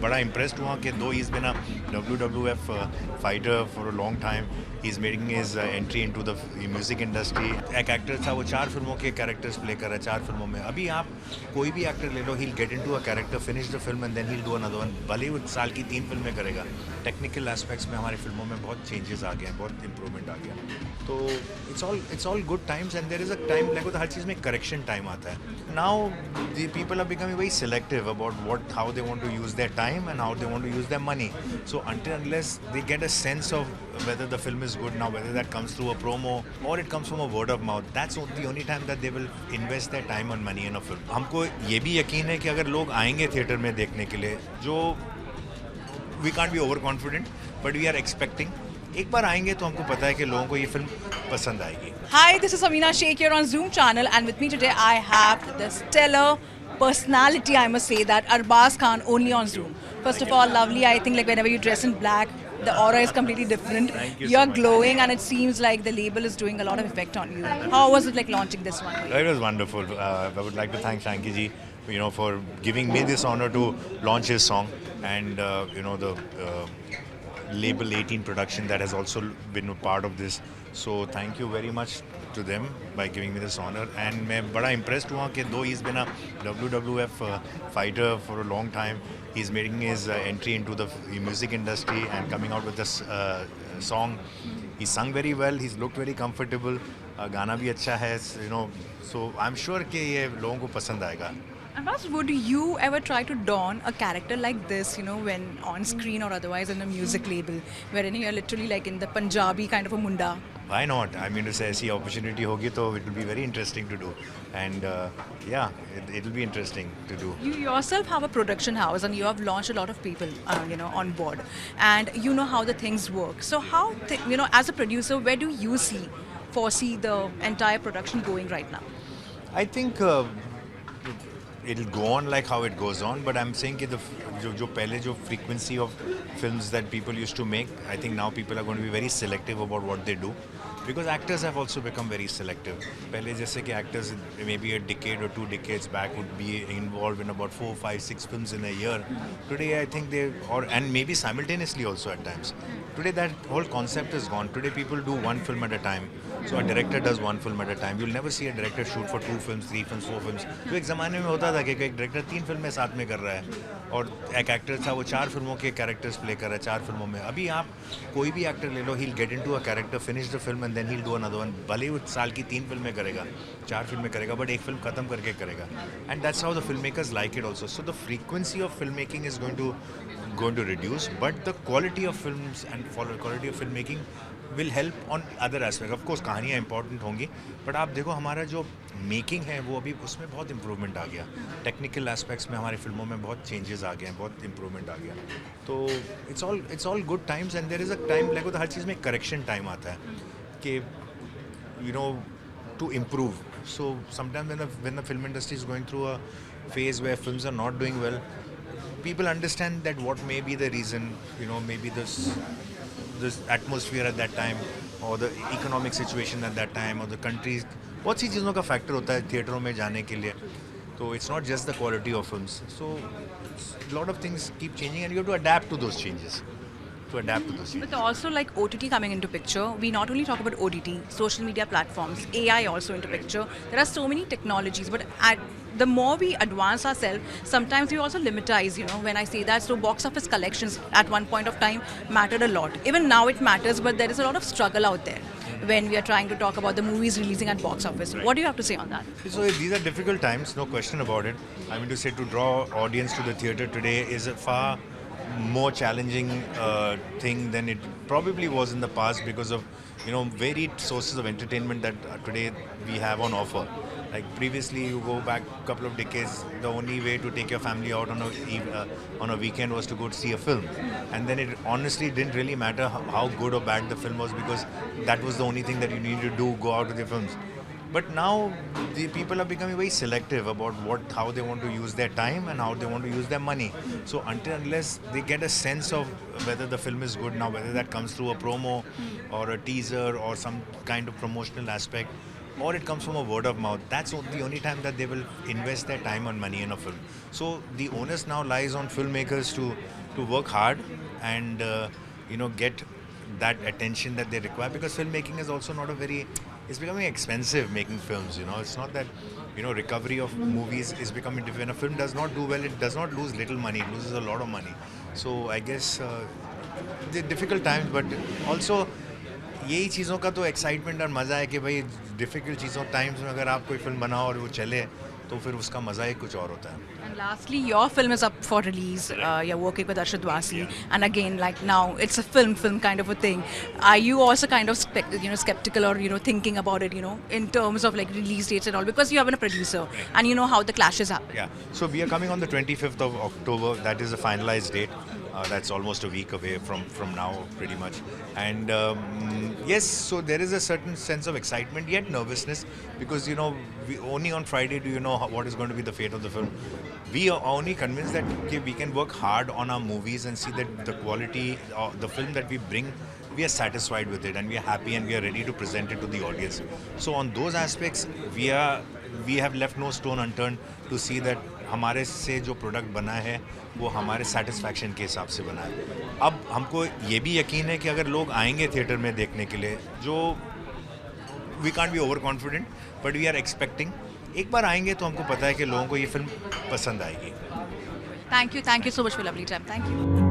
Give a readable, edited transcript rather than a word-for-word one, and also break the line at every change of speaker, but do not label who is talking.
बड़ा impressed हुआ कि though he's been a WWF fighter for a long time, he's making his entry into the music industry. एक actor था वो 4 फिल्मों के कैरेक्टर्स प्ले कर रहा है 4 फिल्मों में. अभी आप कोई भी एक्टर ले लो, he'll get into a character, finish the film and then he'll do another one. भले ही वो साल की 3 फिल्में करेगा. टेक्निकल एस्पेक्ट्स में हमारी फिल्मों में बहुत चेंजेस आ गए हैं, बहुत इंप्रूवमेंट आ गया. तो it's all good times and there is a time like हर चीज़ में करेक्शन टाइम आता है. Now the people are becoming very selective about how they want to use their time and how they want to use their money. So unless they get a sense of whether the film is good now, whether that comes through a promo or it comes from a word of mouth, that's the only time that they will invest their time and money in a film. हमको ये भी यकीन है कि अगर लोग आएंगे theatre में देखने के लिए, जो we can't be overconfident, but we are expecting. एक बार आएंगे तो हमको पता है कि लोगों को ये फिल्म पसंद आएगी.
Hi, this is Amina Sheikh here on Zoom channel, and with me today I have the stellar personality, I must say that, Arbaz Khan, only on Zoom. First of all, lovely. I think like whenever you dress in black, the aura is completely different.
Thank you so
You're
much.
glowing, and it seems like the label is doing a lot of effect on you. How was it like launching this one?
It was wonderful. I would like to thank Shanky ji, for giving me this honor to launch his song, and the label 18 production that has also been a part of this. So thank you very much to them by giving me this honor. And मैं बड़ा impressed हुआ कि though he's been a WWF fighter for a long time, he's making his entry into the music industry and coming out with this song. He sung very well. He's looked very comfortable. गाना भी अच्छा है, So I'm sure कि ये लोगों को पसंद आएगा.
Arbaz, would you ever try to don a character like this, when on screen or otherwise in a music label, wherein you're literally like in the Punjabi kind of a munda?
Why not? I mean, to say ऐसी opportunity होगी तो it will be very interesting to do, and it will be interesting to do.
You yourself have a production house and you have launched a lot of people, on board, and you know how the things work. So how, as a producer, where do you foresee the entire production going right now?
I think it'll go on like how it goes on, but I'm saying that the frequency of films that people used to make, I think now people are going to be very selective about what they do, because actors have also become very selective. पहले जैसे कि actors maybe a decade or 2 decades back would be involved in about 4, 5, 6 films in a year. Today I think and maybe simultaneously also at times. Today that whole concept is gone. Today people do one film at a time. So a director does one film at a time. You'll never see a director shoot for 2 films, 3 films, 4 films. तो एक ज़माने में होता था कि एक director 3 फिल्में साथ में कर रहा है और एक एक्टर था वो 4 फिल्मों के कैरेक्टर्स प्ले कर रहा है 4 फिल्मों में. अभी आप कोई भी एक्टर ले लो, he'll get into a character, finish the film and then he'll do another one. भले ही वो साल की 3 फिल्में करेगा, 4 फिल्में करेगा, but एक फिल्म खत्म करके करेगा. And that's how the filmmakers like it also. So the frequency of filmmaking is going to reduce, but the quality of films and quality of filmmaking will help on other aspects. Of course कहानियाँ important होंगी, but आप देखो हमारा जो making है वो अभी उसमें बहुत इम्प्रूवमेंट आ गया. टेक्निकल एस्पेक्ट्स में हमारी फिल्मों में बहुत चेंजेस आ गए हैं, बहुत इम्प्रूवमेंट आ गया. तो it's all good times and there is a time like हर चीज़ में करेक्शन टाइम आता है कि to improve. So sometimes when the film industry is going through a phase where films are not doing well, people understand that what may be the reason, maybe this atmosphere at that time or the economic situation at that time or the countries. बहुत सी चीज़ों का factor होता है थिएटरों में जाने के लिए. So it's not just the quality of films. So a lot of things keep changing and you have to adapt to those changes.
But also like OTT coming into picture, we not only talk about OTT, social media platforms, AI also into picture. There are so many technologies, but the more we advance ourselves, sometimes we also limitize, when I say that. So box office collections at one point of time mattered a lot. Even now it matters, but there is a lot of struggle out there when we are trying to talk about the movies releasing at box office. Right. What do you have to say on that?
So these are difficult times, no question about it. I mean to say, to draw audience to the theatre today is a far more challenging thing than it probably was in the past because of varied sources of entertainment that today we have on offer. Like previously, you go back a couple of decades, the only way to take your family out on a weekend was to go to see a film, and then it honestly didn't really matter how good or bad the film was because that was the only thing that you needed to do, go out with your films. But now the people are becoming very selective about how they want to use their time and how they want to use their money. So unless they get a sense of whether the film is good now, whether that comes through a promo or a teaser or some kind of promotional aspect, or it comes from a word of mouth. That's the only time that they will invest their time and money in a film. So the onus now lies on filmmakers to work hard and get that attention that they require, because filmmaking is also not a very, it's becoming expensive making films. It's not that recovery of movies is becoming different. When a film does not do well, it does not lose little money, it loses a lot of money. So I guess the difficult times, but also यही चीज़ों का तो excitement और मज़ा है कि भाई difficult चीज़ों टाइम्स में अगर आप कोई फिल्म बनाओ और वो चले तो फिर उसका मज़ा ही कुछ और होता है.
And lastly, your film is up for release. You're working with Arshad Wasi, and again, like now, it's a film kind of a thing. Are you also kind of skeptical or thinking about it, in terms of like release dates and all, because you have been a producer and you know how the clashes happen?
Yeah. So we are coming on the 25th of October. That is the finalized date. That's almost a week away from now, pretty much. And yes, so there is a certain sense of excitement, yet nervousness, because we only on Friday do you know what is going to be the fate of the film. We are only convinced that we can work hard on our movies and see that the quality of the film that we bring, we are satisfied with it and we are happy and we are ready to present it to the audience. So on those aspects, we have left no stone unturned to see that हमारे से जो product बना है वो हमारे satisfaction के हिसाब से बना है. अब हमको ये भी यकीन है कि अगर लोग आएंगे थिएटर में देखने के लिए, जो we can't be overconfident but we are expecting, एक बार आएंगे तो हमको पता है कि लोगों को ये फिल्म पसंद आएगी.
Thank you so much for lovely time. Thank you.